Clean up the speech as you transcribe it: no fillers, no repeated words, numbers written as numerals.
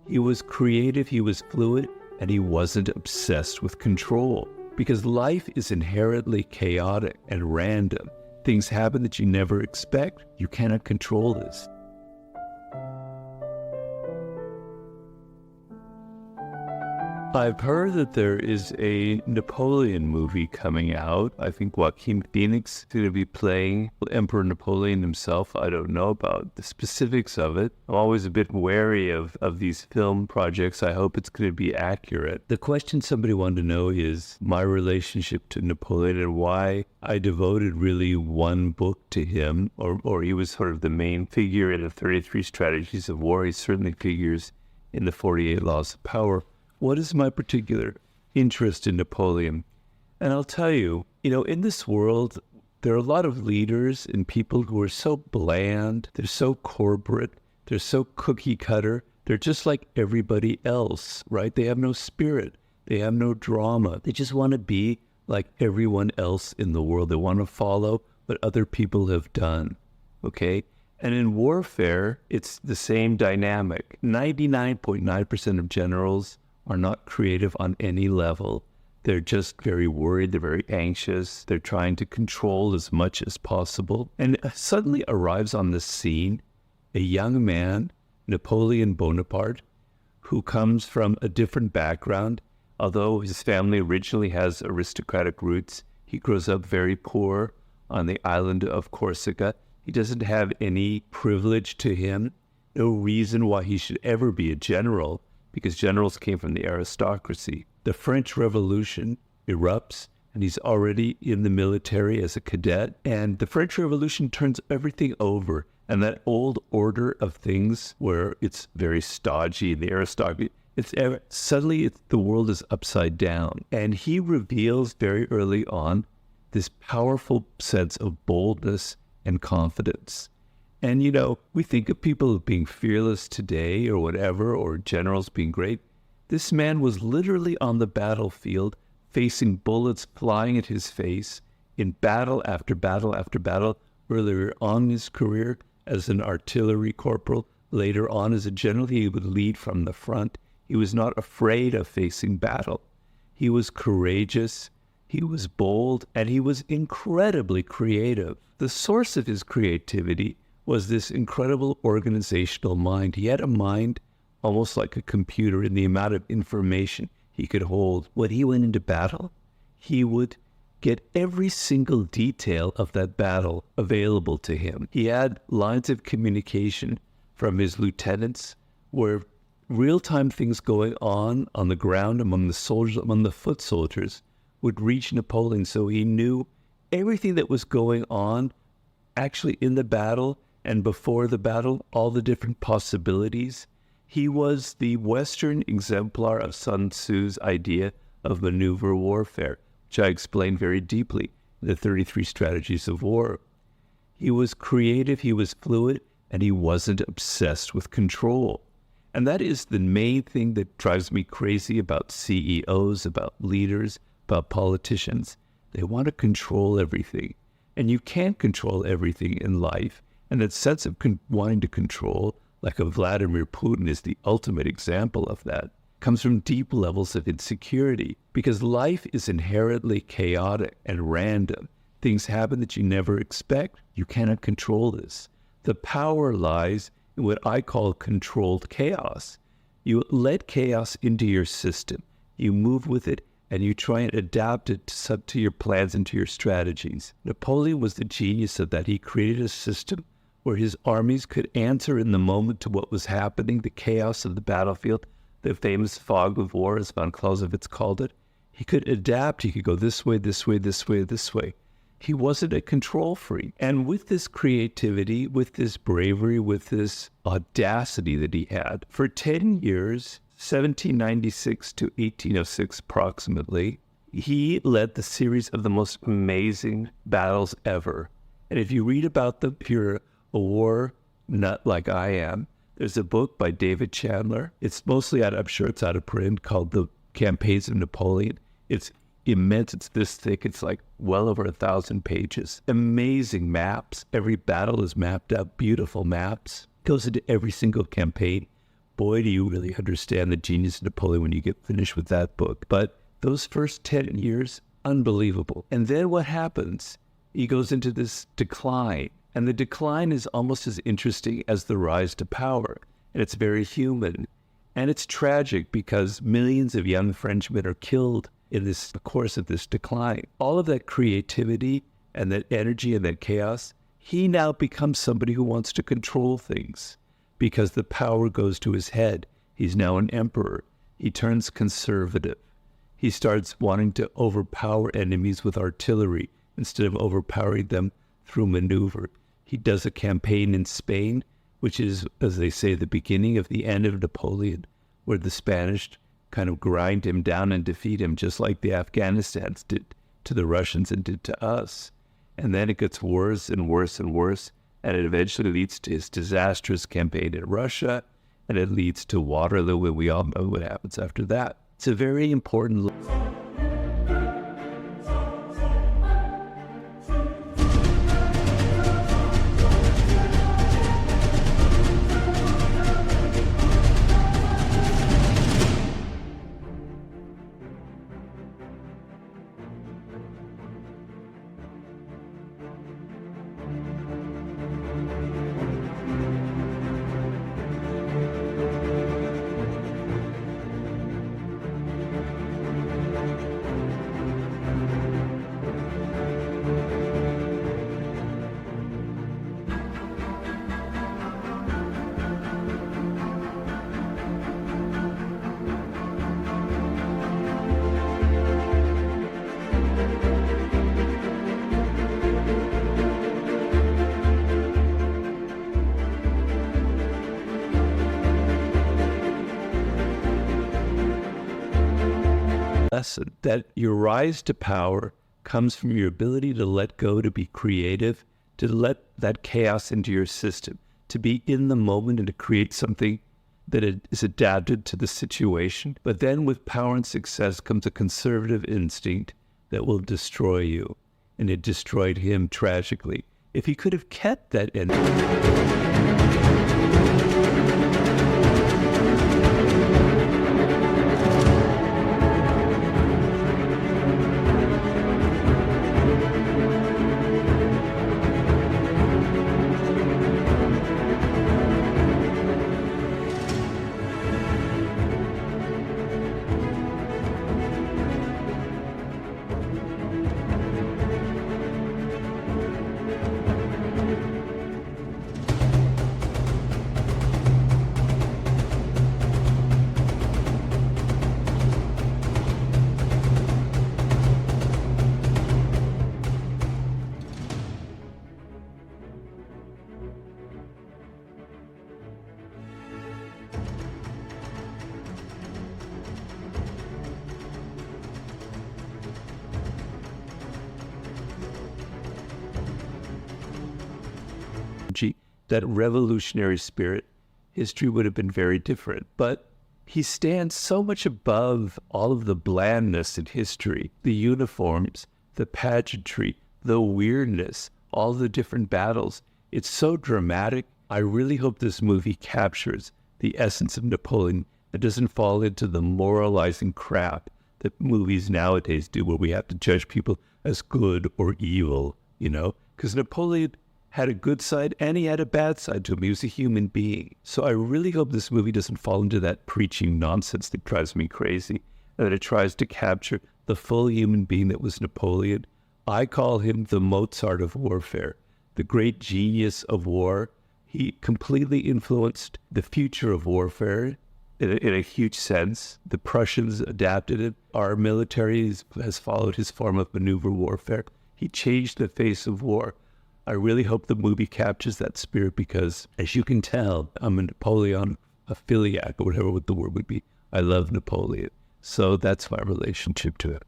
He was creative, he was fluid, and he wasn't obsessed with control. Because life is inherently chaotic and random. Things happen that you never expect. You cannot control this. I've heard that there is a Napoleon movie coming out. I think Joaquin Phoenix is going to be playing Emperor Napoleon himself. I don't know about the specifics of it. I'm always a bit wary of these film projects. I hope it's going to be accurate. The question somebody wanted to know is my relationship to Napoleon and why I devoted really one book to him, or he was sort of the main figure in the 33 Strategies of War. He certainly figures in the 48 Laws of Power. What is my particular interest in Napoleon? And I'll tell you, in this world, there are a lot of leaders and people who are so bland, they're so corporate, they're so cookie cutter, they're just like everybody else, right? They have no spirit, they have no drama. They just want to be like everyone else in the world. They want to follow what other people have done, okay? And in warfare, it's the same dynamic. 99.9% of generals are not creative on any level. They're just very worried, they're very anxious, they're trying to control as much as possible. And suddenly arrives on the scene a young man, Napoleon Bonaparte, who comes from a different background. Although his family originally has aristocratic roots, he grows up very poor on the island of Corsica. He doesn't have any privilege to him, no reason why he should ever be a general, because generals came from the aristocracy. The French Revolution erupts, and he's already in the military as a cadet. And the French Revolution turns everything over. And that old order of things where it's very stodgy, the aristocracy, suddenly the world is upside down. And he reveals very early on this powerful sense of boldness and confidence. And, we think of people being fearless today or whatever, or generals being great. This man was literally on the battlefield, facing bullets flying at his face in battle after battle after battle, earlier on in his career as an artillery corporal, later on as a general. He would lead from the front. He was not afraid of facing battle. He was courageous, he was bold, and he was incredibly creative. The source of his creativity was this incredible organizational mind. He had a mind almost like a computer in the amount of information he could hold. When he went into battle, he would get every single detail of that battle available to him. He had lines of communication from his lieutenants where real-time things going on the ground among the soldiers, among the foot soldiers, would reach Napoleon. So he knew everything that was going on actually in the battle and before the battle, all the different possibilities. He was the Western exemplar of Sun Tzu's idea of maneuver warfare, which I explained very deeply in the 33 Strategies of War. He was creative, he was fluid, and he wasn't obsessed with control. And that is the main thing that drives me crazy about CEOs, about leaders, about politicians. They want to control everything. And you can't control everything in life. And that sense of wanting to control, like a Vladimir Putin is the ultimate example of that, comes from deep levels of insecurity. Because life is inherently chaotic and random. Things happen that you never expect. You cannot control this. The power lies in what I call controlled chaos. You let chaos into your system. You move with it, and you try and adapt it to your plans and to your strategies. Napoleon was the genius of that. He created a system where his armies could answer in the moment to what was happening, the chaos of the battlefield, the famous fog of war, as von Clausewitz called it. He could adapt. He could go this way, this way, this way, this way. He wasn't a control freak. And with this creativity, with this bravery, with this audacity that he had, for 10 years, 1796 to 1806 approximately, he led the series of the most amazing battles ever. And if you read about them, if you're a war nut like I am, there's a book by David Chandler. It's mostly I'm sure it's out of print, called The Campaigns of Napoleon. It's immense. It's this thick. It's like well over 1,000 pages. Amazing maps. Every battle is mapped out. Beautiful maps. Goes into every single campaign. boy, do you really understand the genius of Napoleon when you get finished with that book. But those first 10 years, unbelievable. And then what happens? He goes into this decline. And the decline is almost as interesting as the rise to power. And it's very human. And it's tragic because millions of young Frenchmen are killed in this course of this decline. All of that creativity and that energy and that chaos, he now becomes somebody who wants to control things because the power goes to his head. He's now an emperor. He turns conservative. He starts wanting to overpower enemies with artillery instead of overpowering them through maneuver. He does a campaign in Spain, which is, as they say, the beginning of the end of Napoleon, where the Spanish kind of grind him down and defeat him, just like the Afghanistans did to the Russians and did to us. And then it gets worse and worse and worse, and it eventually leads to his disastrous campaign in Russia, and it leads to Waterloo, and we all know what happens after that. It's a very important... lesson that your rise to power comes from your ability to let go, to be creative, to let that chaos into your system, to be in the moment and to create something that is adapted to the situation. But then with power and success comes a conservative instinct that will destroy you. And it destroyed him tragically. If he could have kept that energy... that revolutionary spirit, history would have been very different. But he stands so much above all of the blandness in history, the uniforms, the pageantry, the weirdness, all the different battles. It's so dramatic. I really hope this movie captures the essence of Napoleon. It doesn't fall into the moralizing crap that movies nowadays do, where we have to judge people as good or evil, you know? Because Napoleon had a good side and he had a bad side to him. He was a human being. So I really hope this movie doesn't fall into that preaching nonsense that drives me crazy, and that it tries to capture the full human being that was Napoleon. I call him the Mozart of warfare, the great genius of war. He completely influenced the future of warfare in a huge sense. The Prussians adapted it. Our military has followed his form of maneuver warfare. He changed the face of war. I really hope the movie captures that spirit because, as you can tell, I'm a Napoleon affiliate, or whatever the word would be. I love Napoleon. So that's my relationship to him.